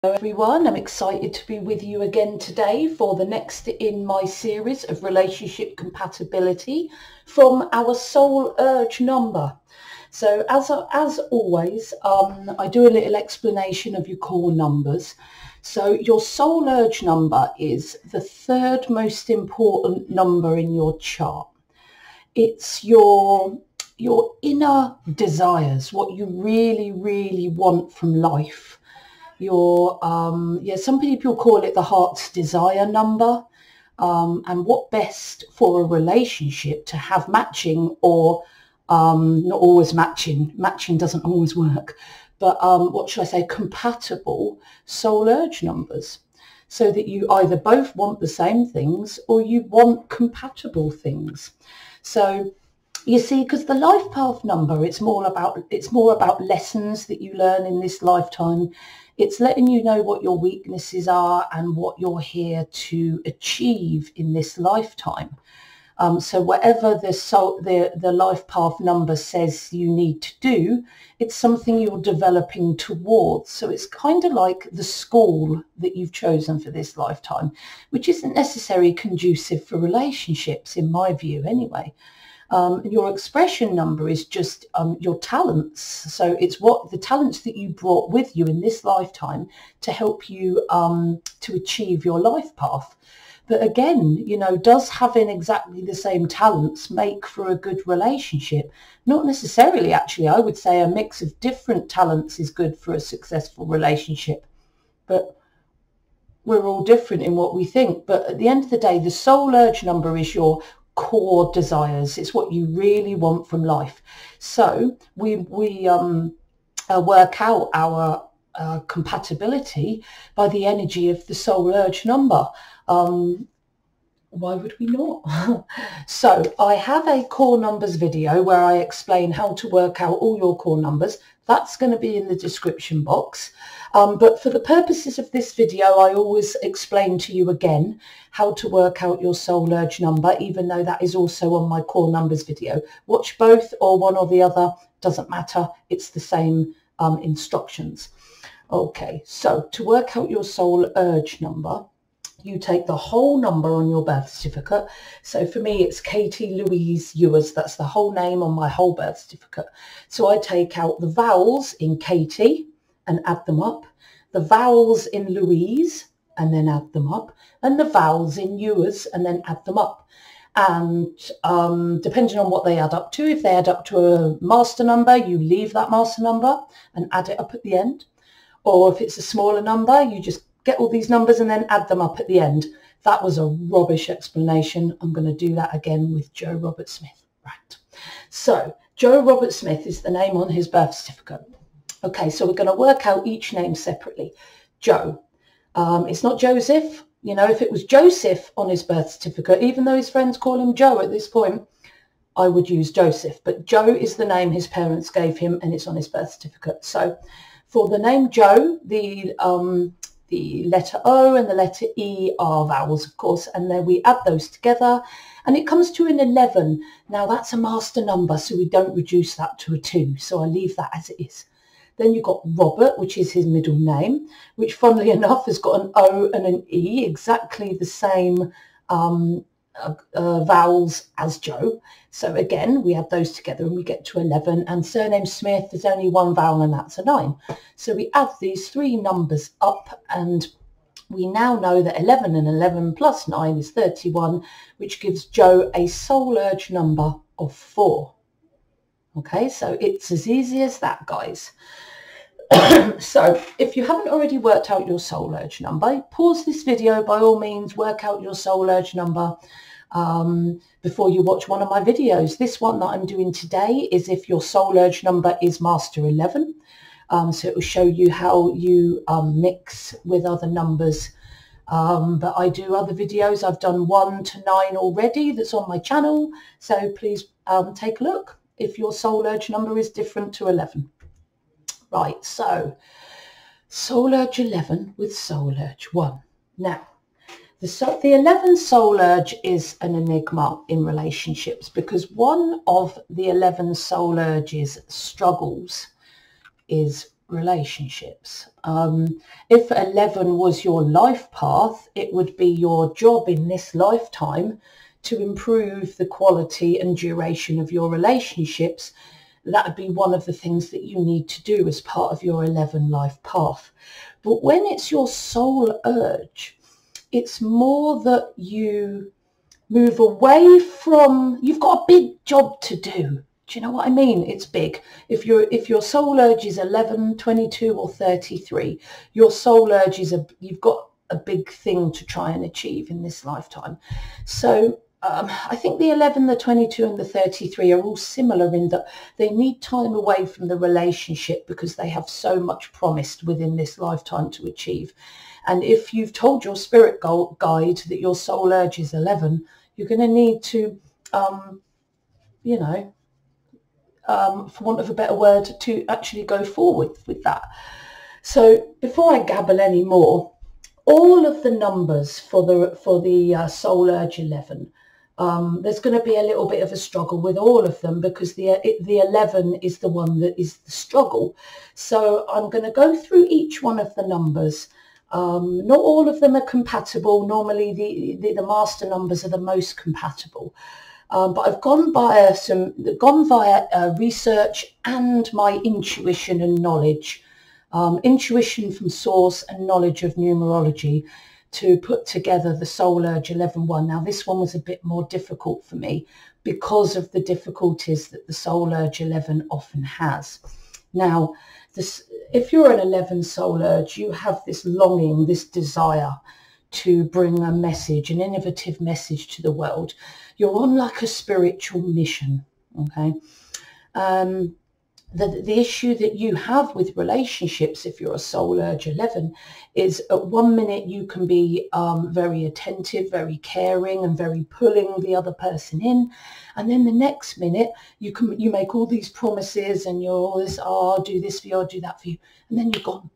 Hello everyone, I'm excited to be with you again today for the next in my series of relationship compatibility from our soul urge number. So as always, I do a little explanation of your core numbers. So your soul urge number is the third most important number in your chart. It's your inner desires, what you really want from life. Some people call it the heart's desire number, and what best for a relationship to have matching or not always matching doesn't always work, but what should I say, compatible soul urge numbers, so that you either both want the same things or you want compatible things. So you see, because the life path number, it's more about lessons that you learn in this lifetime. It's letting you know what your weaknesses are and what you're here to achieve in this lifetime. So whatever the life path number says you need to do, it's something you're developing towards. So it's kind of like the school that you've chosen for this lifetime, which isn't necessarily conducive for relationships, in my view anyway. Your expression number is just your talents. So it's what the talents that you brought with you in this lifetime to help you to achieve your life path. But again, you know, does having exactly the same talents make for a good relationship? Not necessarily, actually. I would say a mix of different talents is good for a successful relationship. But we're all different in what we think. But at the end of the day, the soul urge number is your core desires. It's what you really want from life. So we work out our compatibility by the energy of the soul urge number. Why would we not? So I have a core numbers video where I explain how to work out all your core numbers. That's going to be in the description box. But for the purposes of this video, I always explain to you again how to work out your soul urge number, even though that is also on my core numbers video. Watch both or one or the other, doesn't matter. It's the same instructions. Okay, so to work out your soul urge number, you take the whole number on your birth certificate. So for me, it's Katie Louise Ewers. That's the whole name on my whole birth certificate. So I take out the vowels in Katie and add them up, the vowels in Louise and then add them up, and the vowels in Ewers and then add them up. And depending on what they add up to, if they add up to a master number, you leave that master number and add it up at the end. Or if it's a smaller number, you just get all these numbers and then add them up at the end. That was a rubbish explanation. I'm going to do that again with Joe Robert Smith. Right. So Joe Robert Smith is the name on his birth certificate. Okay, so we're going to work out each name separately. Joe. It's not Joseph. You know, if it was Joseph on his birth certificate, even though his friends call him Joe at this point, I would use Joseph. But Joe is the name his parents gave him and it's on his birth certificate. So for the name Joe, the letter O and the letter E are vowels, of course, and then we add those together and it comes to an 11. Now that's a master number, so we don't reduce that to a 2, so I leave that as it is. Then you've got Robert, which is his middle name, which funnily enough has got an O and an E, exactly the same vowels as Joe. So again, we add those together and we get to 11. And surname Smith, there's only one vowel and that's a 9. So we add these three numbers up and we now know that 11 and 11 plus 9 is 31, which gives Joe a soul urge number of 4. Okay, so it's as easy as that, guys. So if you haven't already worked out your soul urge number, pause this video, by all means, work out your soul urge number before you watch one of my videos. This one that I'm doing today is if your soul urge number is master 11. So it will show you how you mix with other numbers. But I do other videos. I've done 1 to 9 already that's on my channel. So please take a look if your soul urge number is different to 11. Right, so soul urge 11 with soul urge 1. Now, the 11 soul urge is an enigma in relationships because one of the 11 soul urges struggles is relationships. If 11 was your life path, it would be your job in this lifetime to improve the quality and duration of your relationships. That would be one of the things that you need to do as part of your 11 life path. But when it's your soul urge, it's more that you move away from, you've got a big job to do. Do you know what I mean? It's big. If your soul urge is 11, 22 or 33, your soul urge is you've got a big thing to try and achieve in this lifetime. So I think the 11, the 22 and the 33 are all similar in that they need time away from the relationship because they have so much promised within this lifetime to achieve. And if you've told your spirit guide that your soul urge is 11, you're going to need to, for want of a better word, to actually go forward with that. So before I gabble any more, all of the numbers for the soul urge 11, there's going to be a little bit of a struggle with all of them because the 11 is the one that is the struggle. So I'm going to go through each one of the numbers. Not all of them are compatible. Normally the master numbers are the most compatible. But I've gone via research and my intuition and knowledge, intuition from source and knowledge of numerology, to put together the soul urge 11-1. Now this one was a bit more difficult for me because of the difficulties that the soul urge 11 often has. Now, if you're an 11 soul urge, you have this longing, this desire to bring a message, an innovative message to the world. You're on like a spiritual mission, okay? The issue that you have with relationships, if you're a soul urge 11, is at 1 minute you can be very attentive, very caring and very pulling the other person in. And then the next minute you make all these promises and you're always, oh, I'll do this for you, I'll do that for you. And then you're gone.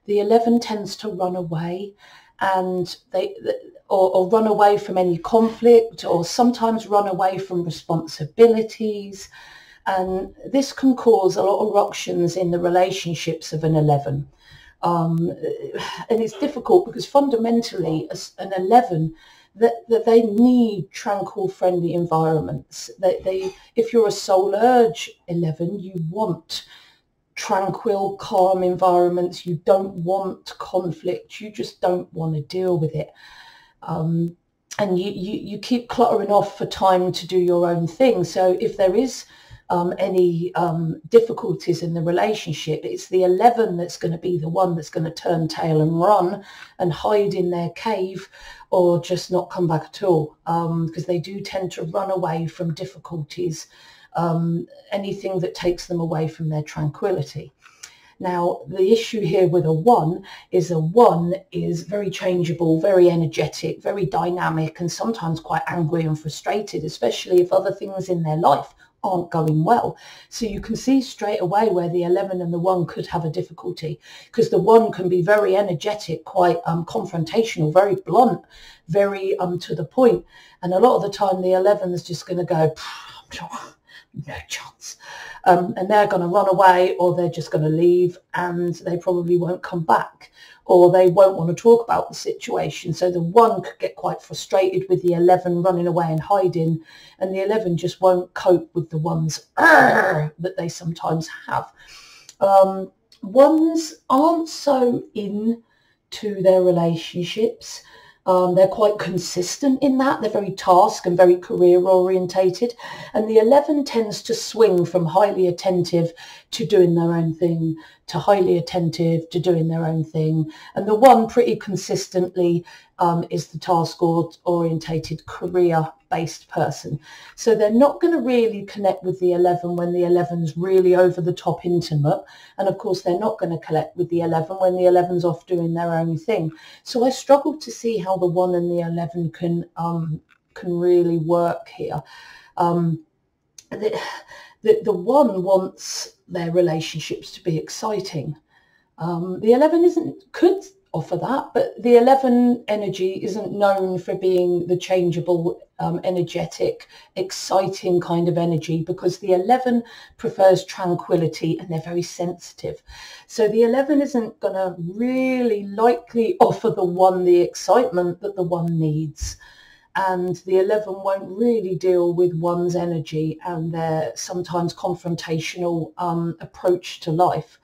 The 11 tends to run away and or run away from any conflict, or sometimes run away from responsibilities. And this can cause a lot of ructions in the relationships of an 11. And it's difficult because fundamentally an 11, that they need tranquil, friendly environments. If you're a soul urge 11, you want tranquil, calm environments. You don't want conflict. You just don't want to deal with it. And you keep cluttering off for time to do your own thing. So if there is any difficulties in the relationship, it's the 11 that's going to be the one that's going to turn tail and run and hide in their cave, or just not come back at all, because they do tend to run away from difficulties, anything that takes them away from their tranquility. Now, the issue here with a 1 is very changeable, very energetic, very dynamic, and sometimes quite angry and frustrated, especially if other things in their life aren't going well. So you can see straight away where the 11 and the 1 could have a difficulty, because the 1 can be very energetic, quite confrontational, very blunt, very to the point. And a lot of the time the 11 is just going to go, no chance. And they're going to run away, or they're just going to leave, and they probably won't come back, or they won't want to talk about the situation. So the 1 could get quite frustrated with the 11 running away and hiding, and the 11 just won't cope with the 1's that they sometimes have. 1s aren't so into their relationships. They're quite consistent in that. They're very task and very career orientated. And the 11 tends to swing from highly attentive to doing their own thing, to highly attentive to doing their own thing. And the 1 pretty consistently is the task orientated, career-based person. So they're not going to really connect with the 11 when the 11's really over the top intimate. And of course, they're not going to connect with the 11 when the 11's off doing their own thing. So I struggle to see how the 1 and the 11 can really work here. The 1 wants their relationships to be exciting. The 11 could offer that, but the 11 energy isn't known for being the changeable, energetic, exciting kind of energy, because the 11 prefers tranquility and they're very sensitive. So the 11 isn't going to really likely offer the 1 the excitement that the 1 needs. And the 11 won't really deal with 1's energy and their sometimes confrontational approach to life.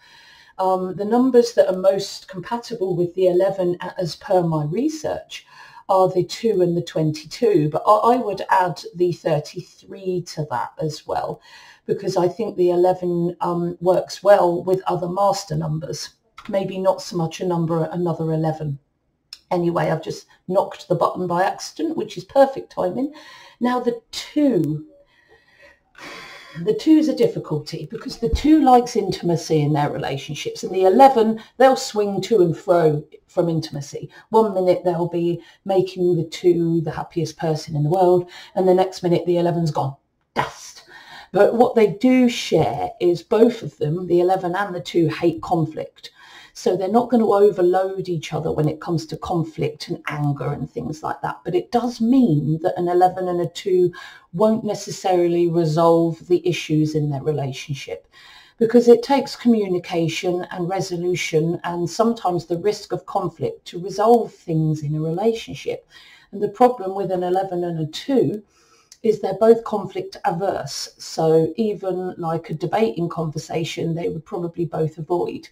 The numbers that are most compatible with the 11, as per my research, are the 2 and the 22, but I would add the 33 to that as well, because I think the 11 works well with other master numbers, maybe not so much another 11. Anyway, I've just knocked the button by accident, which is perfect timing. Now the 2. The 2 is a difficulty because the 2 likes intimacy in their relationships, and the 11, they'll swing to and fro from intimacy. 1 minute they'll be making the 2 the happiest person in the world, and the next minute the 11's gone. Dust. But what they do share is both of them, the 11 and the 2, hate conflict. So they're not going to overload each other when it comes to conflict and anger and things like that. But it does mean that an 11 and a 2 won't necessarily resolve the issues in their relationship, because it takes communication and resolution and sometimes the risk of conflict to resolve things in a relationship. And the problem with an 11 and a 2 is they're both conflict averse. So even like a debating conversation, they would probably both avoid,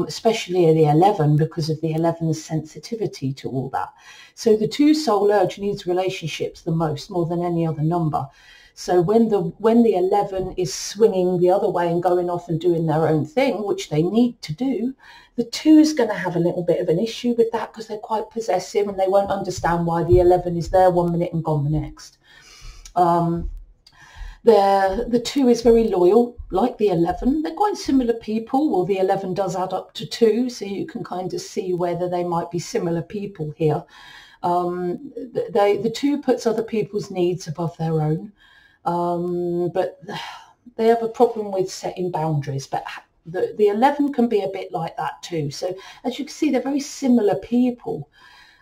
especially the 11, because of the 11's sensitivity to all that. So the 2 soul urge needs relationships the most, more than any other number. So when the 11 is swinging the other way and going off and doing their own thing, which they need to do, the 2 is going to have a little bit of an issue with that, because they're quite possessive and they won't understand why the 11 is there 1 minute and gone the next. The 2 is very loyal, like the 11. They're quite similar people. Well, the 11 does add up to 2, so you can kind of see whether they might be similar people here. The 2 puts other people's needs above their own, but they have a problem with setting boundaries. But the 11 can be a bit like that too. So as you can see, they're very similar people.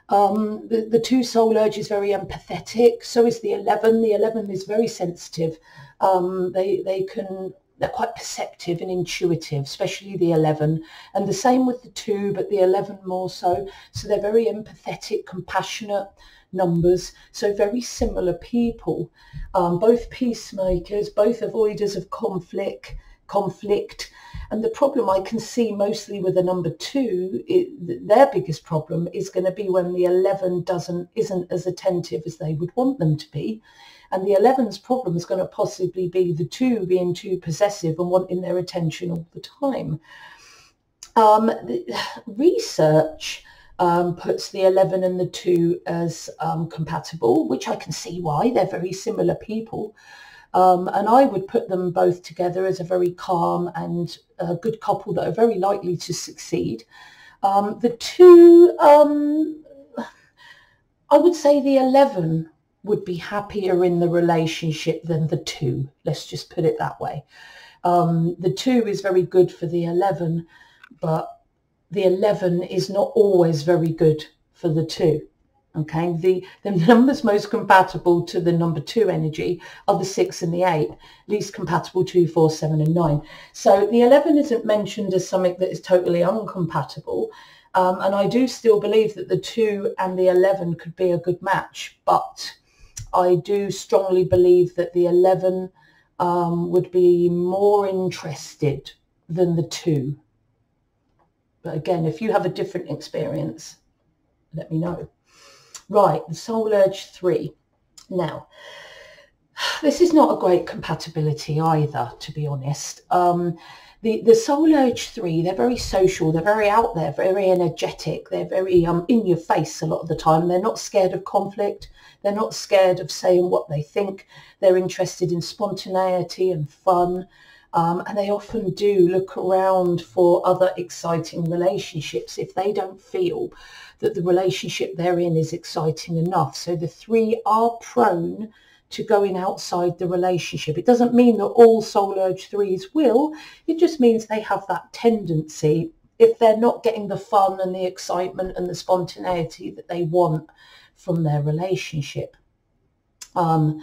The 2 soul urge is very empathetic. So is the 11. The 11 is very sensitive. They're quite perceptive and intuitive, especially the 11. And the same with the 2, but the 11 more so. So they're very empathetic, compassionate numbers. So very similar people. Both peacemakers, both avoiders of conflict. And the problem I can see mostly with the number 2, their biggest problem is going to be when the 11 isn't as attentive as they would want them to be. And the 11's problem is going to possibly be the 2 being too possessive and wanting their attention all the time. The research puts the 11 and the 2 as compatible, which I can see why. They're very similar people. And I would put them both together as a very calm and good couple that are very likely to succeed. The 2, I would say the 11 would be happier in the relationship than the 2. Let's just put it that way. The 2 is very good for the 11, but the 11 is not always very good for the 2. Okay, the numbers most compatible to the number 2 energy are the 6 and the 8, least compatible 2, 4, 7 and 9. So the 11 isn't mentioned as something that is totally uncompatible. And I do still believe that the 2 and the 11 could be a good match, but I do strongly believe that the 11 would be more interested than the 2. But again, if you have a different experience, let me know. Right, the soul urge 3. Now, this is not a great compatibility either, to be honest. The soul urge 3, they're very social, they're very out there, very energetic, they're very in your face a lot of the time. They're not scared of conflict, they're not scared of saying what they think, they're interested in spontaneity and fun, and they often do look around for other exciting relationships if they don't feel that the relationship they're in is exciting enough. So the 3 are prone to going outside the relationship. It doesn't mean that all soul urge 3s will. It just means they have that tendency if they're not getting the fun and the excitement and the spontaneity that they want from their relationship. And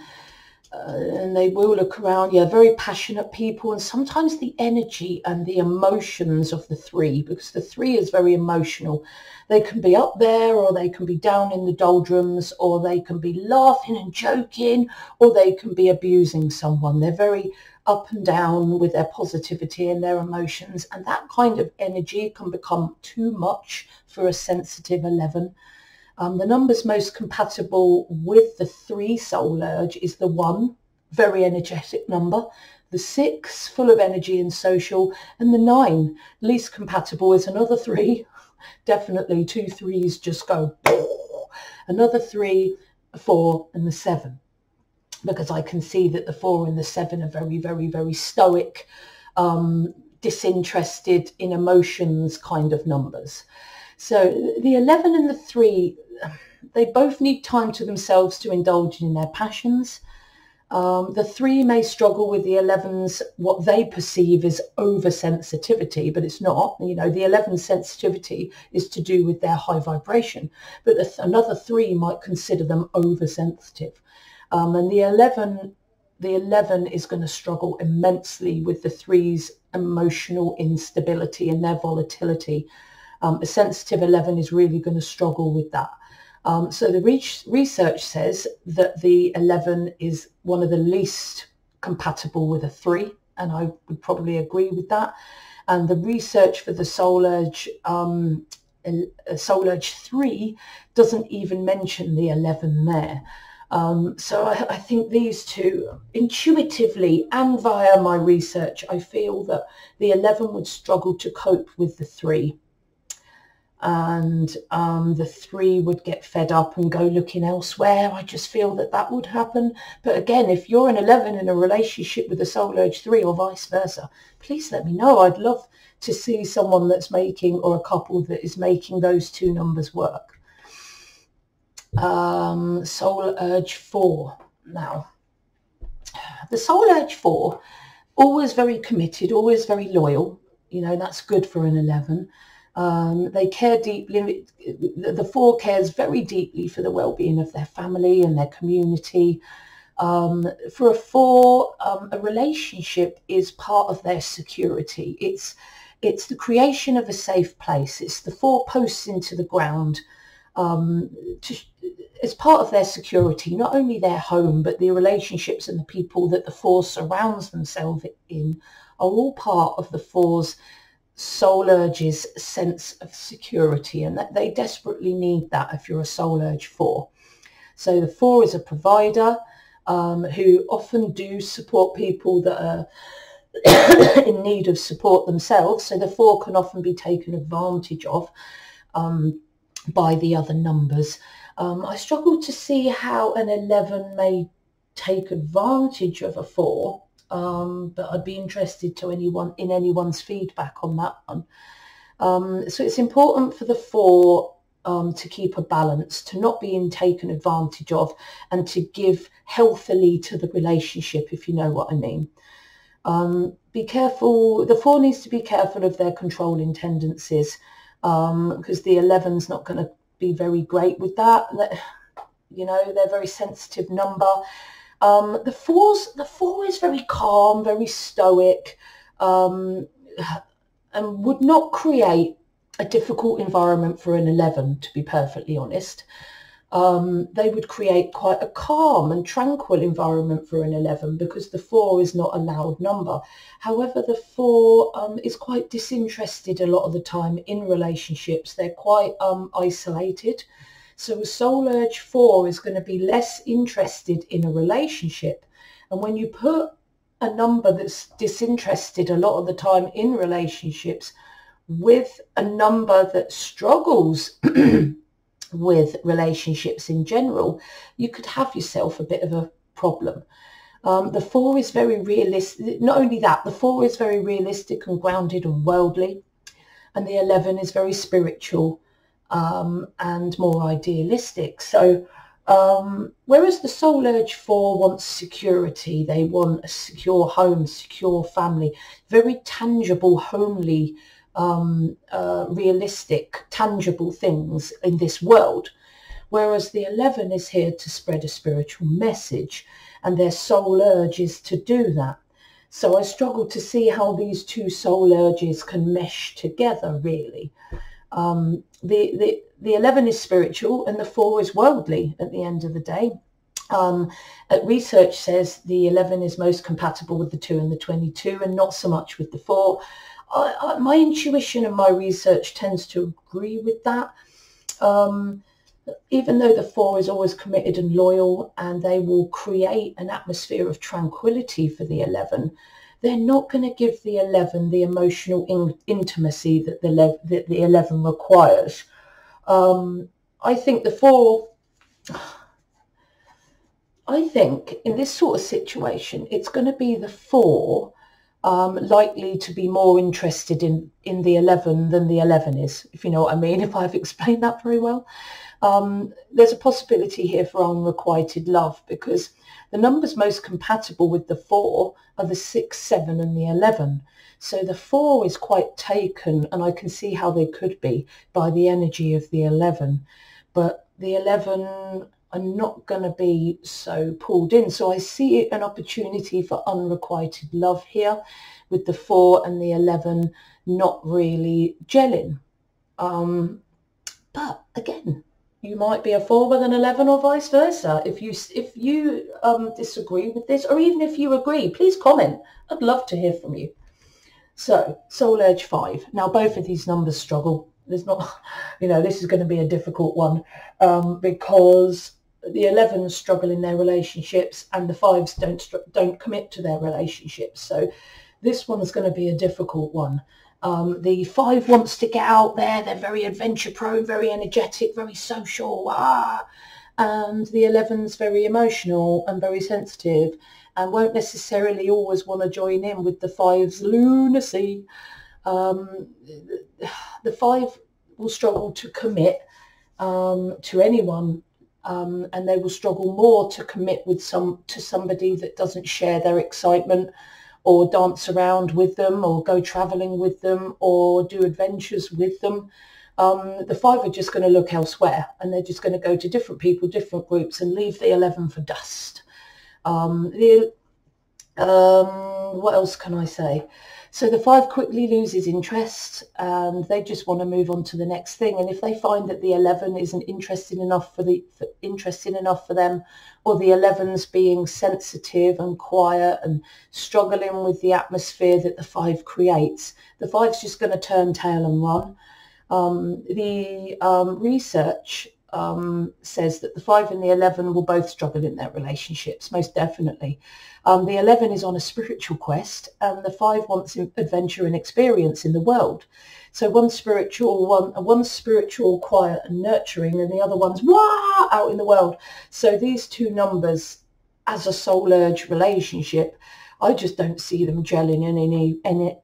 they will look around, yeah, very passionate people, and sometimes the energy and the emotions of the three, because the three is very emotional. They can be up there, or they can be down in the doldrums, or they can be laughing and joking, or they can be abusing someone. They're very up and down with their positivity and their emotions, and that kind of energy can become too much for a sensitive 11. The numbers most compatible with the 3 soul urge is the 1, very energetic number, the 6, full of energy and social, and the 9, least compatible, is another 3. Definitely 2 3s just go, another 3, 4, and the 7. Because I can see that the 4 and the 7 are very, very, very stoic, disinterested in emotions kind of numbers. So the 11 and the 3, they both need time to themselves to indulge in their passions. The 3 may struggle with the 11's, what they perceive as oversensitivity, but it's not. You know, the 11 sensitivity is to do with their high vibration, but another 3 might consider them oversensitive. And the 11 is going to struggle immensely with the 3's emotional instability and their volatility. A sensitive 11 is really going to struggle with that. So the research says that the 11 is one of the least compatible with a 3, and I would probably agree with that. And the research for the Soul Urge 3 doesn't even mention the 11 there. So I think these two, intuitively and via my research, I feel that the 11 would struggle to cope with the 3. And the 3 would get fed up and go looking elsewhere. I just feel that that would happen. But again, if you're an 11 in a relationship with a Soul Urge 3 or vice versa, please let me know. I'd love to see someone that's making, or a couple that is making, those 2 numbers work. Soul Urge 4 now. The Soul Urge 4, always very committed, always very loyal. You know, that's good for an 11. They care deeply. The 4 cares very deeply for the well-being of their family and their community. For a 4, a relationship is part of their security. It's the creation of a safe place. It's the 4 posts into the ground as part of their security, not only their home, but the relationships and the people that the 4 surrounds themselves in are all part of the 4's Soul Urge's sense of security, and that they desperately need that if you're a Soul Urge 4. So the 4 is a provider who often do support people that are in need of support themselves. So the 4 can often be taken advantage of by the other numbers. I struggle to see how an 11 may take advantage of a 4. But I'd be interested to anyone's feedback on that one. So it's important for the 4 to keep a balance, to not being taken advantage of, and to give healthily to the relationship, if you know what I mean. Be careful. The 4 needs to be careful of their controlling tendencies, because the 11's not going to be very great with that. You know, they're a very sensitive number. The 4 is very calm, very stoic, and would not create a difficult environment for an 11, to be perfectly honest. They would create quite a calm and tranquil environment for an 11, because the 4 is not a loud number. However, the 4 is quite disinterested a lot of the time in relationships. They're quite isolated. So a Soul Urge 4 is going to be less interested in a relationship. And when you put a number that's disinterested a lot of the time in relationships with a number that struggles with relationships in general, you could have yourself a bit of a problem. The 4 is very realistic. Not only that, the 4 is very realistic and grounded and worldly. And the 11 is very spiritual and more idealistic. So whereas the Soul Urge 4 wants security, they want a secure home, secure family, very tangible, homely realistic, tangible things in this world. Whereas the 11 is here to spread a spiritual message, and their soul urge is to do that. So I struggle to see how these two soul urges can mesh together, really. The 11 is spiritual and the 4 is worldly at the end of the day. Research says the 11 is most compatible with the 2 and the 22, and not so much with the 4. My intuition and my research tends to agree with that. Even though the 4 is always committed and loyal, and they will create an atmosphere of tranquility for the 11, they're not going to give the 11 the emotional intimacy that the 11 requires. I think the 4... I think in this sort of situation, it's going to be the 4 likely to be more interested in the 11 than the 11 is, if you know what I mean, if I've explained that very well. There's a possibility here for unrequited love, because the numbers most compatible with the 4 are the 6, 7 and the 11. So the 4 is quite taken, and I can see how they could be, by the energy of the 11. But the 11 are not going to be so pulled in. So I see an opportunity for unrequited love here, with the 4 and the 11 not really gelling. But again, you might be a 4 with an 11 or vice versa. If you disagree with this, or even if you agree, please comment. I'd love to hear from you. So soul urge 5. Now both of these numbers struggle. There's not, this is going to be a difficult one, because the 11s struggle in their relationships and the 5s don't commit to their relationships. So this one's going to be a difficult one. The 5 wants to get out there. They're very adventure prone, very energetic, very social. And the 11's very emotional and very sensitive, and won't necessarily always want to join in with the 5's lunacy. The 5 will struggle to commit to anyone, and they will struggle more to commit to somebody that doesn't share their excitement, or dance around with them, or go travelling with them, or do adventures with them. The 5 are just going to look elsewhere, and they're just going to go to different people, different groups, and leave the 11 for dust. What else can I say? So the 5 quickly loses interest, and they just want to move on to the next thing. And if they find that the 11 isn't interesting enough for them, or the 11's being sensitive and quiet and struggling with the atmosphere that the 5 creates, the 5's just going to turn tail and run. Research says that the 5 and the 11 will both struggle in their relationships, most definitely. The 11 is on a spiritual quest, and the 5 wants adventure and experience in the world. So one's spiritual, quiet and nurturing, and the other one's out in the world. So these two numbers, as a soul urge relationship, I just don't see them gelling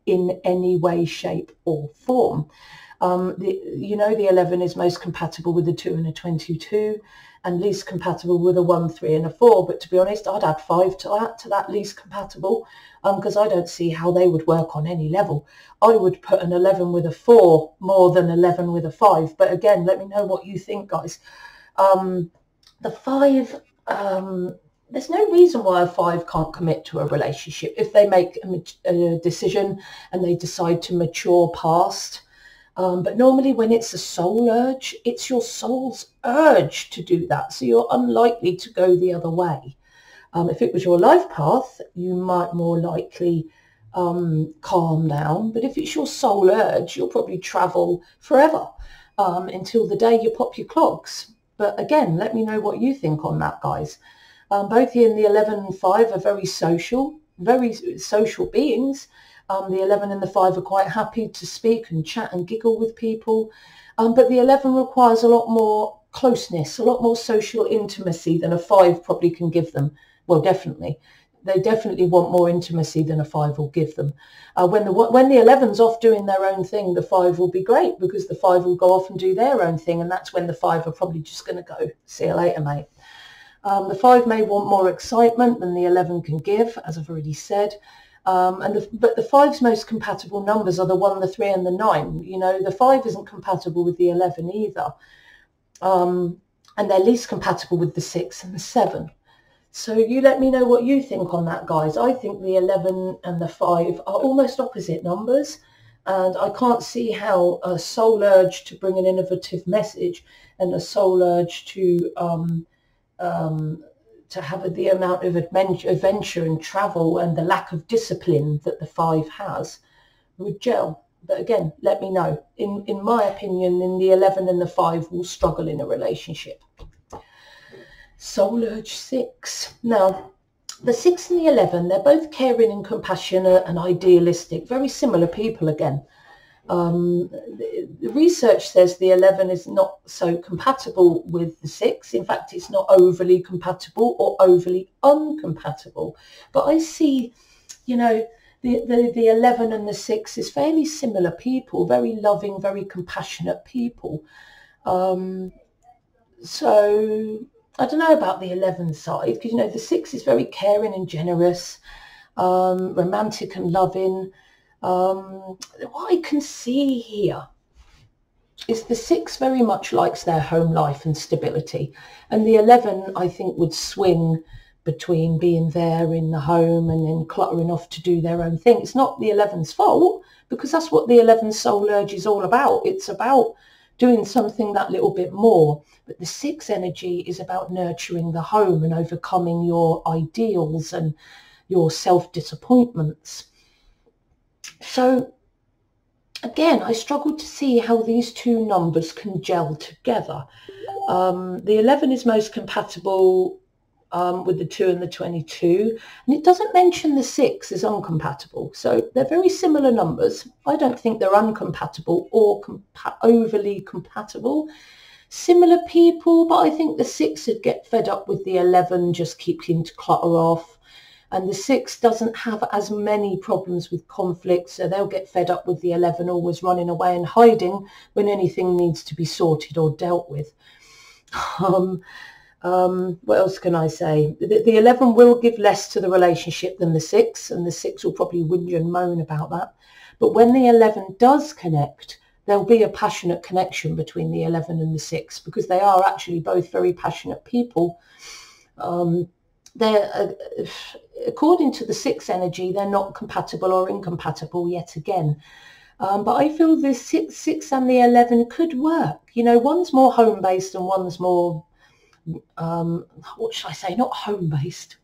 in any way, shape or form. The 11 is most compatible with the 2 and a 22, and least compatible with a 1, 3 and a 4. But to be honest, I'd add 5 to that least compatible, because I don't see how they would work on any level. I would put an 11 with a 4 more than 11 with a 5. But again, let me know what you think, guys. The 5, there's no reason why a 5 can't commit to a relationship if they make a decision and they decide to mature past. But normally when it's a soul urge, it's your soul's urge to do that. So you're unlikely to go the other way. If it was your life path, you might more likely calm down. But if it's your soul urge, you'll probably travel forever until the day you pop your clogs. But again, let me know what you think on that, guys. Both you and the 11 and 5 are very social beings. The 11 and the 5 are quite happy to speak and chat and giggle with people. But the 11 requires a lot more closeness, a lot more social intimacy than a 5 probably can give them. Well, definitely. They definitely want more intimacy than a 5 will give them. When the 11's off doing their own thing, the 5 will be great, because the 5 will go off and do their own thing. And that's when the 5 are probably just going to go, see you later, mate. The 5 may want more excitement than the 11 can give, as I've already said. But the 5's most compatible numbers are the 1, the 3 and the 9. You know, the 5 isn't compatible with the 11 either. And they're least compatible with the 6 and the 7. So you let me know what you think on that, guys. I think the 11 and the 5 are almost opposite numbers, and I can't see how a soul urge to bring an innovative message and a soul urge to have the amount of adventure and travel and the lack of discipline that the 5 has would gel. But again, let me know. In my opinion, in the 11 and the 5 will struggle in a relationship. Soul urge 6. Now, the 6 and the 11, they're both caring and compassionate and idealistic, very similar people again. The research says the 11 is not so compatible with the 6. In fact, it's not overly compatible or overly uncompatible. But I see, you know, the 11 and the 6 is fairly similar people, very loving, very compassionate people. So I don't know about the 11 side, because, you know, the 6 is very caring and generous, romantic and loving. What I can see here is the 6 very much likes their home life and stability, and the 11 I think would swing between being there in the home and then cluttering off to do their own thing. It's not the 11's fault, because that's what the 11 soul urge is all about. It's about doing something that little bit more. But the 6 energy is about nurturing the home and overcoming your ideals and your self-disappointments. So again, I struggle to see how these two numbers can gel together. The 11 is most compatible with the 2 and the 22, and it doesn't mention the 6 is uncompatible. So they're very similar numbers. I don't think they're uncompatible or overly compatible. Similar people, but I think the 6 would get fed up with the 11, just keeping to clutter off. And the 6 doesn't have as many problems with conflict, so they'll get fed up with the 11 always running away and hiding when anything needs to be sorted or dealt with. What else can I say? The 11 will give less to the relationship than the 6, and the 6 will probably whinge and moan about that. But when the 11 does connect, there'll be a passionate connection between the 11 and the 6, because they are actually both very passionate people. They're according to the 6 energy, they're not compatible or incompatible yet again. But I feel the 6 and the 11 could work. You know, one's more home-based and one's more, what should I say, not home-based,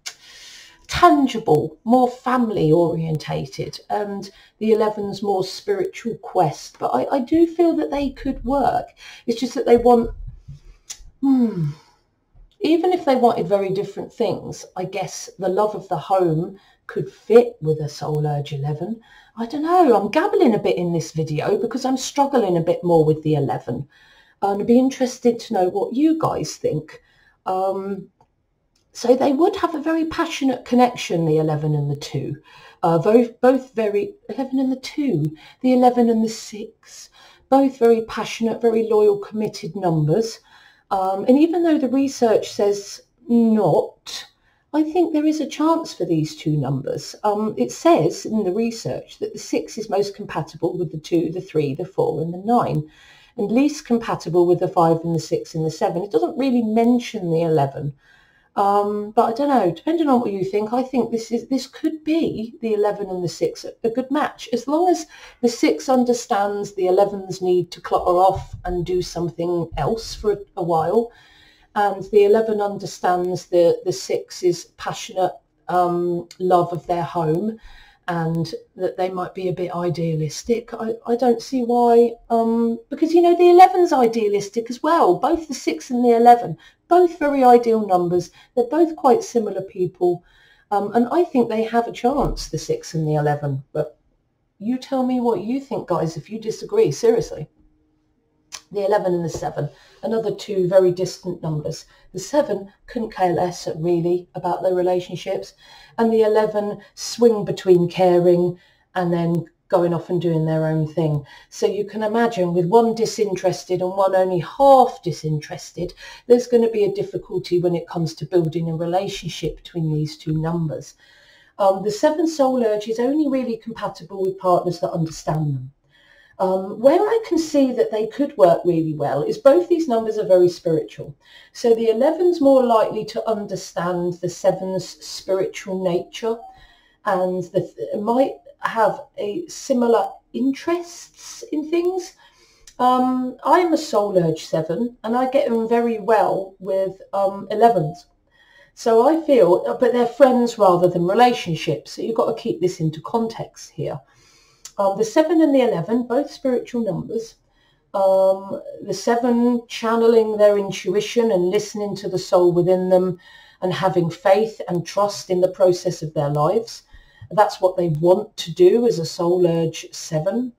tangible, more family-orientated, and the 11's more spiritual quest. But I do feel that they could work. It's just that they want, even if they wanted very different things, I guess the love of the home could fit with a soul urge 11. I don't know. I'm gabbling a bit in this video because I'm struggling a bit more with the 11. And I'd be interested to know what you guys think. So they would have a very passionate connection, the 11 and the 2. Both very, 11 and the 2, the 11 and the 6, both very passionate, very loyal, committed numbers. And even though the research says not, I think there is a chance for these two numbers. It says in the research that the 6 is most compatible with the 2, the 3, the 4 and the 9, and least compatible with the 5 and the 6 and the 7. It doesn't really mention the 11. But I don't know, depending on what you think, I think this could be the 11 and the 6, a good match, as long as the 6 understands the 11's need to clutter off and do something else for a while, and the 11 understands the 6's passionate love of their home, and that they might be a bit idealistic. I don't see why, because, you know, the 11's idealistic as well. Both the 6 and the 11, both very ideal numbers. They're both quite similar people. And I think they have a chance, the 6 and the 11. But you tell me what you think, guys, if you disagree, seriously. The 11 and the 7, another two very distant numbers. The 7 couldn't care less really about their relationships, and the 11 swing between caring and then going off and doing their own thing. So you can imagine, with one disinterested and one only half disinterested, there's going to be a difficulty when it comes to building a relationship between these two numbers. The 7 soul urge is only really compatible with partners that understand them. Where I can see that they could work really well is both these numbers are very spiritual. So the 11's more likely to understand the 7's spiritual nature, and might have a similar interests in things. I'm a soul urge 7, and I get on very well with 11's. So I feel, but they're friends rather than relationships. So you've got to keep this into context here. The 7 and the 11, both spiritual numbers. The 7 channeling their intuition and listening to the soul within them and having faith and trust in the process of their lives. That's what they want to do as a soul urge 7.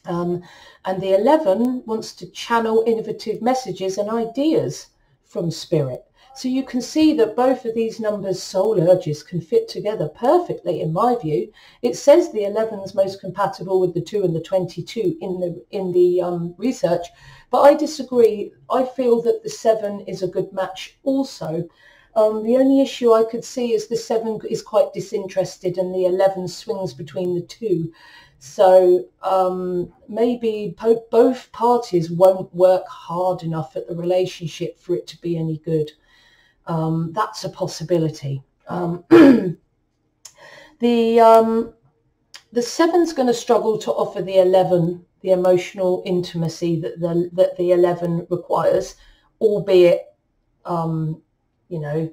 And the 11 wants to channel innovative messages and ideas from spirit. So you can see that both of these numbers' soul urges can fit together perfectly, in my view. It says the 11 is most compatible with the 2 and the 22 in the research, but I disagree. I feel that the 7 is a good match also. The only issue I could see is the 7 is quite disinterested and the 11 swings between the 2. So maybe both parties won't work hard enough at the relationship for it to be any good. That's a possibility. The 7's going to struggle to offer the 11 the emotional intimacy that the 11 requires, albeit you know,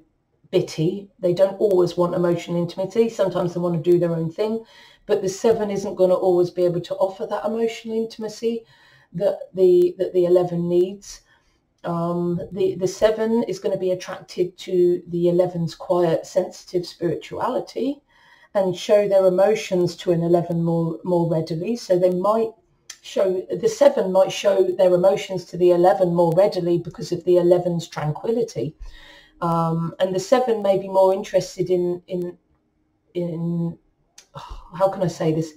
bitty. They don't always want emotional intimacy. Sometimes they want to do their own thing, but the 7 isn't going to always be able to offer that emotional intimacy that the 11 needs. The 7 is going to be attracted to the 11's quiet, sensitive spirituality and show their emotions to an 11 more readily. So they might show, the 7 might show their emotions to the 11 more readily because of the 11's tranquility. And the 7 may be more interested in how can I say this?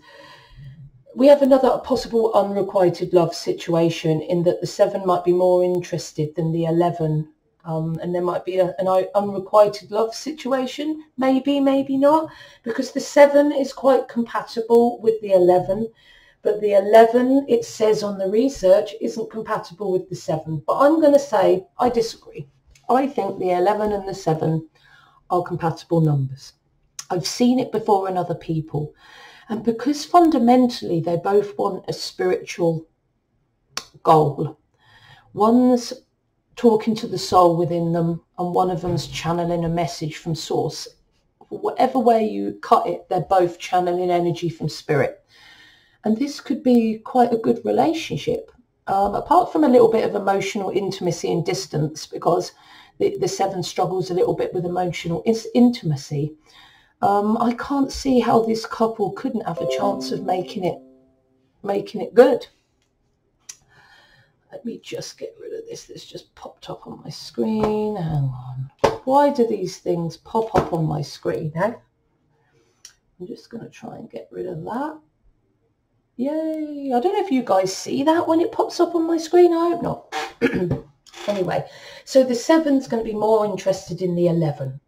We have another possible unrequited love situation in that the 7 might be more interested than the 11, and there might be an unrequited love situation, maybe not, because the 7 is quite compatible with the 11, but the 11, it says on the research, isn't compatible with the 7. But I'm going to say I disagree. I think the 11 and the 7 are compatible numbers. I've seen it before in other people. And because fundamentally they both want a spiritual goal, one's talking to the soul within them and one of them's channeling a message from source. Whatever way you cut it, they're both channeling energy from spirit. And this could be quite a good relationship, apart from a little bit of emotional intimacy and distance, because the 7 struggles a little bit with emotional intimacy. I can't see how this couple couldn't have a chance of making it good. Let me just get rid of this. This just popped up on my screen. Hang on. Why do these things pop up on my screen? Eh? I'm just going to try and get rid of that. Yay. I don't know if you guys see that when it pops up on my screen. I hope not. Anyway, so the 7's going to be more interested in the 11.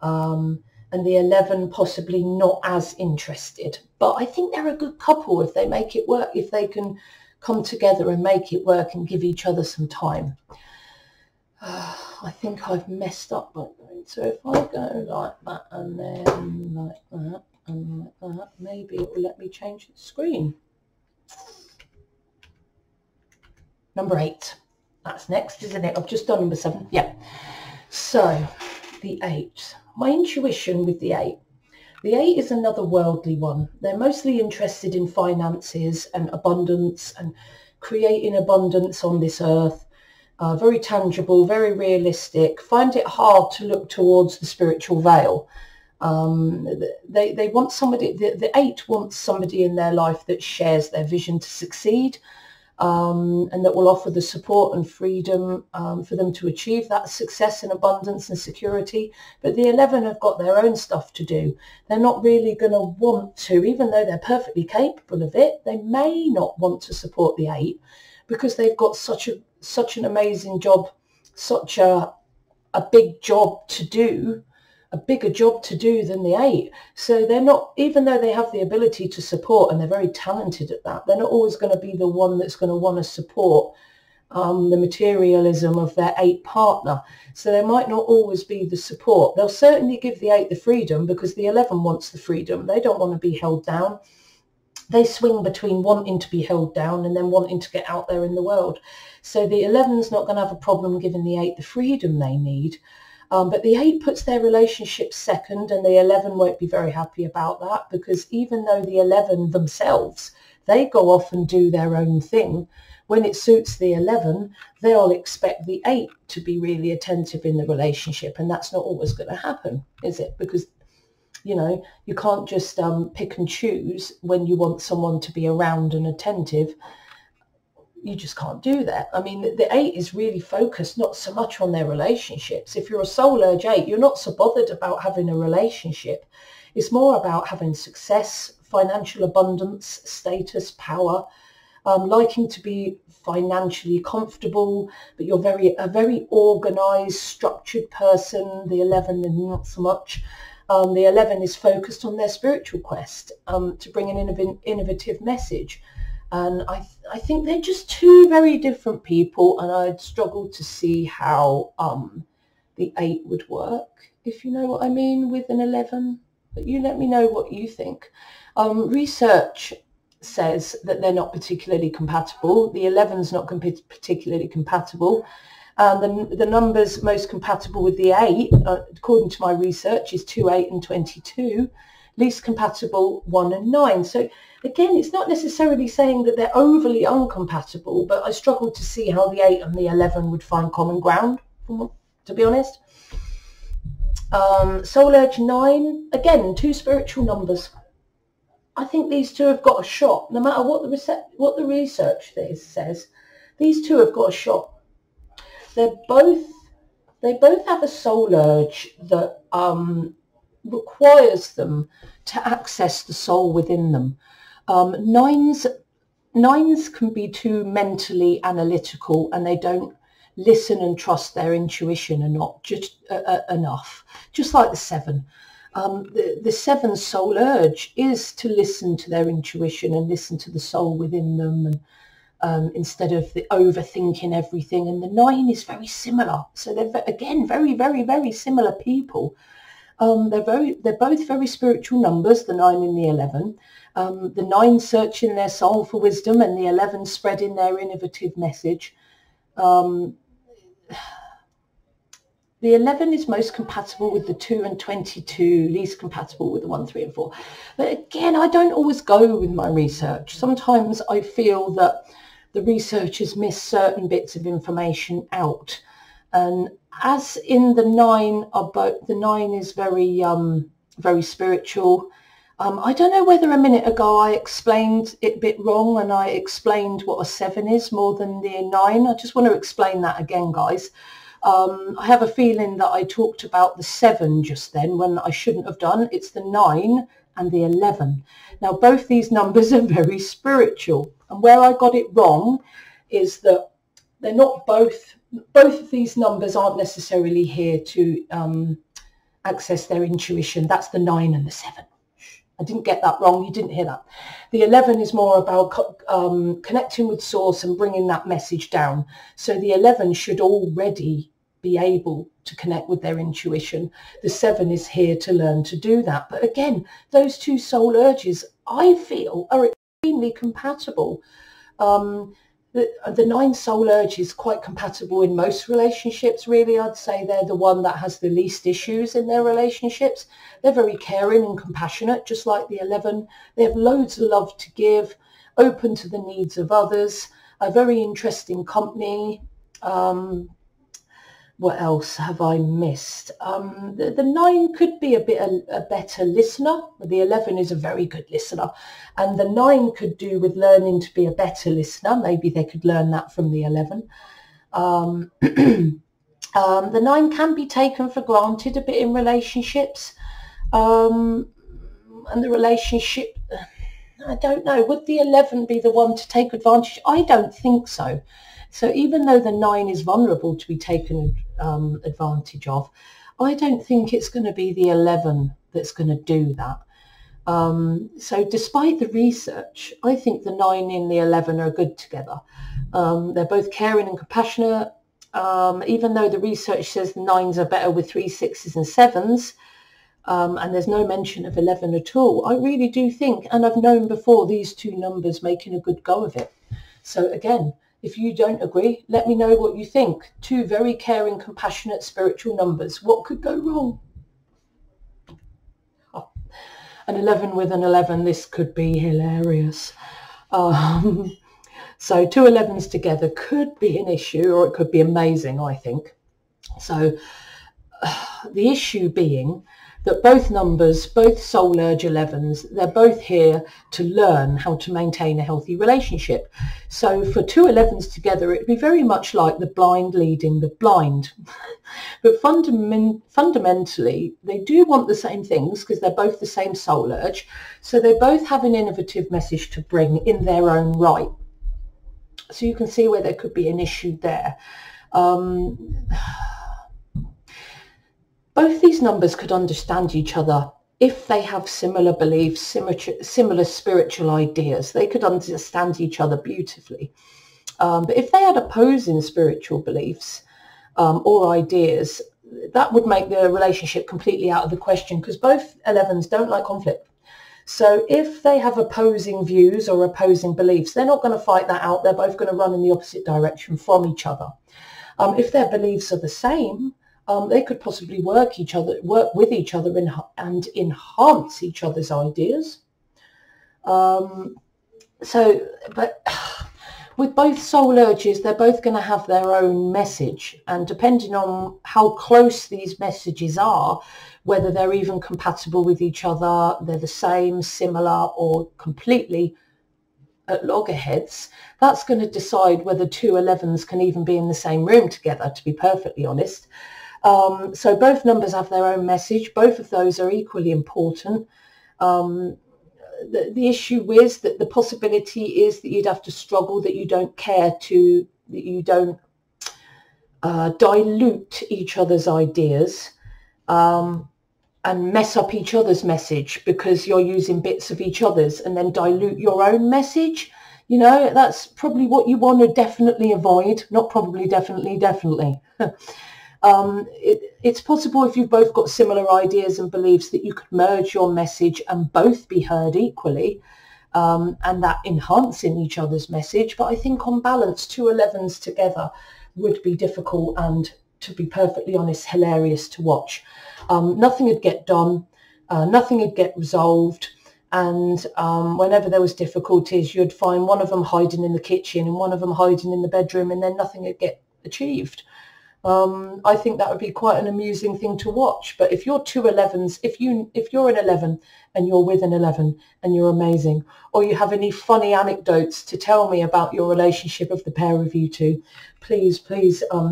And the 11 possibly not as interested. But I think they're a good couple if they make it work, if they can come together and make it work and give each other some time. I think I've messed up by going. So if I go like that and then like that and like that, maybe it will let me change the screen. Number 8. That's next, isn't it? I've just done number 7. Yeah. So the 8. My intuition with the 8. The 8 is another worldly one. They're mostly interested in finances and abundance and creating abundance on this earth. Very tangible, very realistic. Find it hard to look towards the spiritual veil. They want somebody, the 8 wants somebody in their life that shares their vision to succeed. And that will offer the support and freedom for them to achieve that success and abundance and security. But the 11 have got their own stuff to do. They're not really going to want to, even though they're perfectly capable of it, they may not want to support the 8 because they've got such an amazing job, such a big job to do a bigger job to do than the 8. So they're not, even though they have the ability to support and they're very talented at that, they're not always going to be the one that's going to want to support the materialism of their 8 partner. So there might not always be the support. They'll certainly give the 8 the freedom because the 11 wants the freedom. They don't want to be held down. They swing between wanting to be held down and then wanting to get out there in the world. So the 11's not going to have a problem giving the 8 the freedom they need. But the 8 puts their relationship second, and the 11 won't be very happy about that, because even though the 11 themselves, they go off and do their own thing, when it suits the 11, they'll expect the 8 to be really attentive in the relationship, and that's not always going to happen, is it? Because, you know, you can't just pick and choose when you want someone to be around and attentive. You just can't do that. I mean, the 8 is really focused not so much on their relationships. If you're a soul urge 8, you're not so bothered about having a relationship. It's more about having success, financial abundance, status, power, liking to be financially comfortable, but you're a very organized, structured person. The 11 is not so much. The 11 is focused on their spiritual quest to bring an innovative message. And I think they're just 2 very different people, and I'd struggle to see how the 8 would work, if you know what I mean, with an 11. But you let me know what you think. Research says that they're not particularly compatible. The 11's not particularly compatible. The numbers most compatible with the 8, according to my research, is 2, 8 and 22. Least compatible 1 and 9. So again, it's not necessarily saying that they're overly uncompatible, but I struggle to see how the 8 and the 11 would find common ground, to be honest. Soul Urge 9, again, 2 spiritual numbers. I think these 2 have got a shot, no matter what the research says. These 2 have got a shot. They both have a soul urge that requires them to access the soul within them. Nines can be too mentally analytical, and they don't listen and trust their intuition and not just enough, just like the 7. The 7's soul urge is to listen to their intuition and listen to the soul within them, and instead of the overthinking everything. And the 9 is very similar. So they're, again, very, very, very similar people. They're both very spiritual numbers, the 9 and the 11. The 9 searching their soul for wisdom, and the 11 spreading their innovative message. The 11 is most compatible with the 2 and 22, least compatible with the 1, 3 and 4. But again, I don't always go with my research. Sometimes I feel that the researchers miss certain bits of information out. And as in the 9, the 9 is very, very spiritual. I don't know whether a minute ago I explained it a bit wrong, and I explained what a 7 is more than the 9. I just want to explain that again, guys. I have a feeling that I talked about the 7 just then when I shouldn't have done. It's the 9 and the 11. Now, both these numbers are very spiritual. And where I got it wrong is that they're not both of these numbers aren't necessarily here to access their intuition. That's the 9 and the 7. I didn't get that wrong. You didn't hear that. The 11 is more about connecting with source and bringing that message down. So the 11 should already be able to connect with their intuition. The 7 is here to learn to do that. But again, those 2 soul urges, I feel, are extremely compatible. The 9 soul urge is quite compatible in most relationships, really. I'd say they're the one that has the least issues in their relationships. They're very caring and compassionate, just like the 11. They have loads of love to give, open to the needs of others, a very interesting company. What else have I missed? The 9 could be a better listener. The 11 is a very good listener. And the 9 could do with learning to be a better listener. Maybe they could learn that from the 11. The 9 can be taken for granted a bit in relationships. And the relationship, I don't know, would the 11 be the one to take advantage? I don't think so. So even though the 9 is vulnerable to be taken advantage of, I don't think it's going to be the 11 that's going to do that. So despite the research, I think the 9 and the 11 are good together. They're both caring and compassionate. Even though the research says the 9s are better with 3, 6s and 7s, and there's no mention of 11 at all, I really do think, and I've known before, these two numbers making a good go of it. So again, if you don't agree, let me know what you think. Two very caring, compassionate, spiritual numbers. What could go wrong? Oh, an 11 with an 11, this could be hilarious. So two 11s together could be an issue, or it could be amazing, I think. So the issue being that both numbers, both soul urge 11s, they're both here to learn how to maintain a healthy relationship. So for two 11s together, it'd be very much like the blind leading the blind. But fundamentally, they do want the same things because they're both the same soul urge. So they both have an innovative message to bring in their own right. So you can see where there could be an issue there. Both these numbers could understand each other if they have similar beliefs, similar spiritual ideas. They could understand each other beautifully. But if they had opposing spiritual beliefs or ideas, that would make the relationship completely out of the question, because both 11s don't like conflict. So if they have opposing views or opposing beliefs, they're not going to fight that out. They're both going to run in the opposite direction from each other. If their beliefs are the same, they could possibly work with each other and enhance each other's ideas. But with both soul urges, they're both going to have their own message. And depending on how close these messages are, whether they're even compatible with each other, they're the same, similar, or completely at loggerheads, that's going to decide whether two 11s can even be in the same room together, to be perfectly honest. So both numbers have their own message. Both of those are equally important. The issue is that the possibility is that you'd have to struggle, that you don't care to, that you don't dilute each other's ideas and mess up each other's message because you're using bits of each other's, and then dilute your own message. You know, that's probably what you want to definitely avoid. Not probably, definitely. It's possible, if you've both got similar ideas and beliefs, that you could merge your message and both be heard equally, and that enhancing each other's message. But I think on balance, two 11s together would be difficult and, to be perfectly honest, hilarious to watch. Nothing would get done, nothing would get resolved, and whenever there was difficulties, you'd find one of them hiding in the kitchen and one of them hiding in the bedroom, and then nothing would get achieved. I think that would be quite an amusing thing to watch. But if you're two 11s, if you're an 11 and you're with an 11 and you're amazing, or you have any funny anecdotes to tell me about your relationship of the pair of you two, please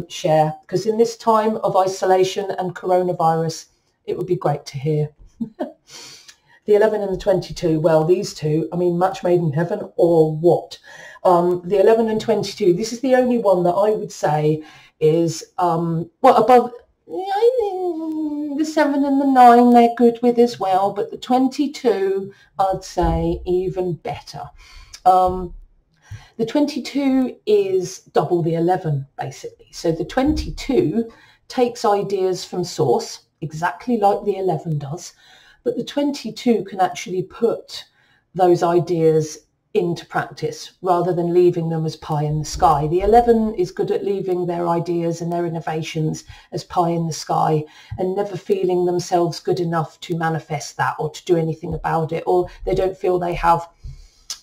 share, because in this time of isolation and coronavirus, it would be great to hear. The 11 and the 22, well, these two, I mean, match made in heaven or what? The 11 and 22, this is the only one that I would say is, well, above the 7 and the 9, they're good with as well, but the 22, I'd say even better. The 22 is double the 11, basically. So the 22 takes ideas from source, exactly like the 11 does, but the 22 can actually put those ideas into practice rather than leaving them as pie in the sky. The 11 is good at leaving their ideas and their innovations as pie in the sky and never feeling themselves good enough to manifest that or to do anything about it, or they don't feel they have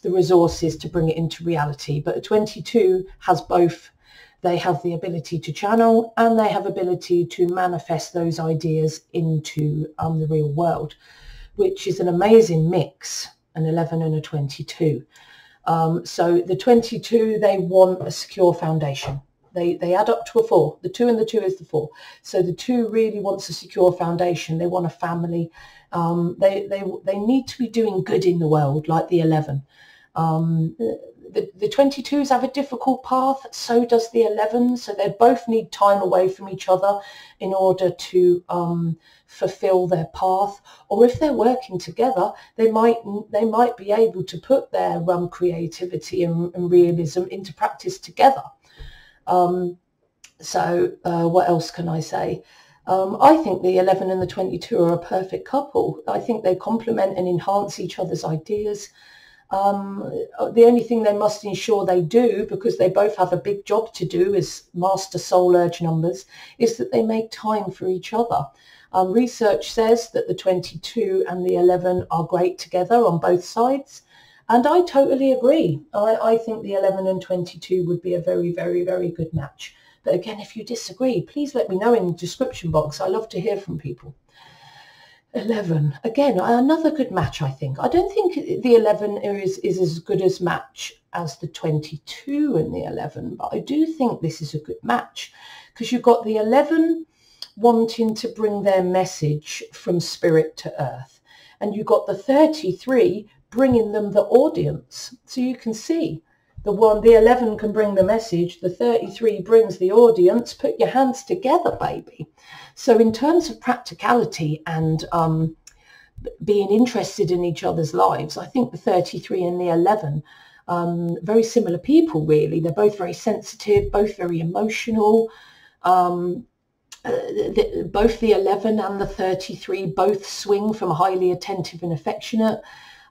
the resources to bring it into reality. But a 22 has both. They have the ability to channel and they have ability to manifest those ideas into the real world, which is an amazing mix, an 11 and a 22. So the 22, they want a secure foundation. They add up to a 4. The 2 and the 2 is the 4. So the 2 really wants a secure foundation. They want a family. They need to be doing good in the world like the 11. The 22s have a difficult path, so does the 11. So they both need time away from each other in order to fulfill their path. Or if they're working together, they might be able to put their creativity and realism into practice together. What else can I say? I think the 11 and the 22 are a perfect couple. I think they complement and enhance each other's ideas. The only thing they must ensure they do, because they both have a big job to do as master soul urge numbers, is that they make time for each other. Research says that the 22 and the 11 are great together on both sides. And I totally agree. I think the 11 and 22 would be a very, very, very good match. But again, if you disagree, please let me know in the description box. I love to hear from people. 11, again, another good match, I think. I don't think the 11 is as good as match as the 22 and the 11, but I do think this is a good match because you've got the 11 wanting to bring their message from spirit to earth, and you've got the 33 bringing them the audience. So you can see the 11 can bring the message, the 33 brings the audience. Put your hands together, baby. So in terms of practicality and being interested in each other's lives, I think the 33 and the 11, very similar people, really. They're both very sensitive, both very emotional. Both the 11 and the 33 both swing from highly attentive and affectionate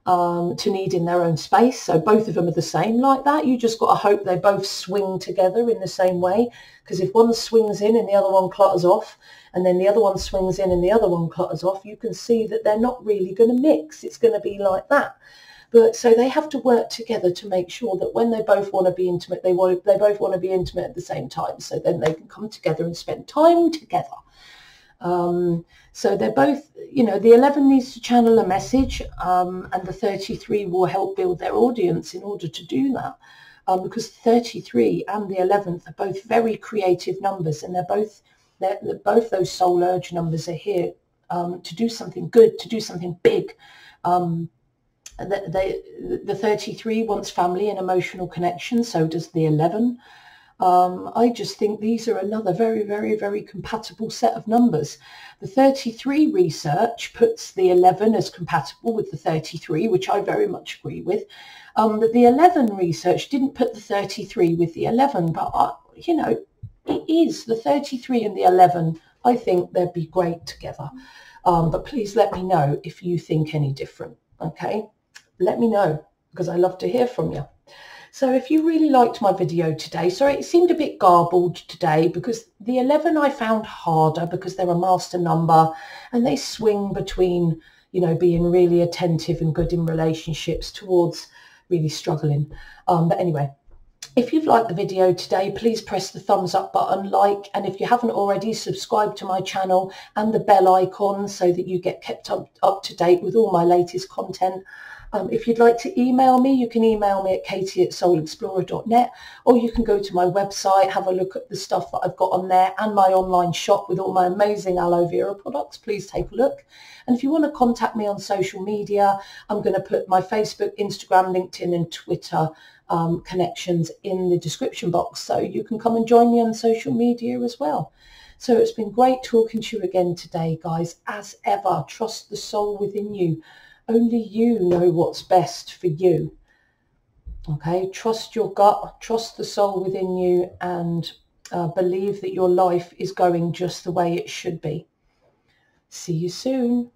to needing their own space. So both of them are the same like that. You just got to hope they both swing together in the same way, because if one swings in and the other one clutters off, and then the other one swings in and the other one clutters off, you can see that they're not really going to mix. It's going to be like that. But so they have to work together to make sure that when they both want to be intimate, they both want to be intimate at the same time. So then they can come together and spend time together. So they're both, the 11 needs to channel a message, and the 33 will help build their audience in order to do that. Because 33 and the 11th are both very creative numbers, and both those soul urge numbers are here to do something good, to do something big. The 33 wants family and emotional connection, so does the 11. I just think these are another very, very, very compatible set of numbers. The 33 research puts the 11 as compatible with the 33, which I very much agree with. But the 11 research didn't put the 33 with the 11, but, it is the 33 and the 11. I think they'd be great together. But please let me know if you think any different, okay? Let me know, because I love to hear from you. So if you really liked my video today, sorry, it seemed a bit garbled today because the 11 I found harder because they're a master number and they swing between, being really attentive and good in relationships towards really struggling. But anyway, if you've liked the video today, please press the thumbs up button, like, and if you haven't already, subscribe to my channel and the bell icon so that you get kept up to date with all my latest content. If you'd like to email me, you can email me at katie@soulexplorer.net, or you can go to my website, have a look at the stuff that I've got on there and my online shop with all my amazing aloe vera products. Please take a look. And if you want to contact me on social media, I'm going to put my Facebook, Instagram, LinkedIn and Twitter connections in the description box, so you can come and join me on social media as well. So it's been great talking to you again today, guys. As ever, trust the soul within you. Only you know what's best for you. Okay, trust your gut, trust the soul within you, and believe that your life is going just the way it should be. See you soon.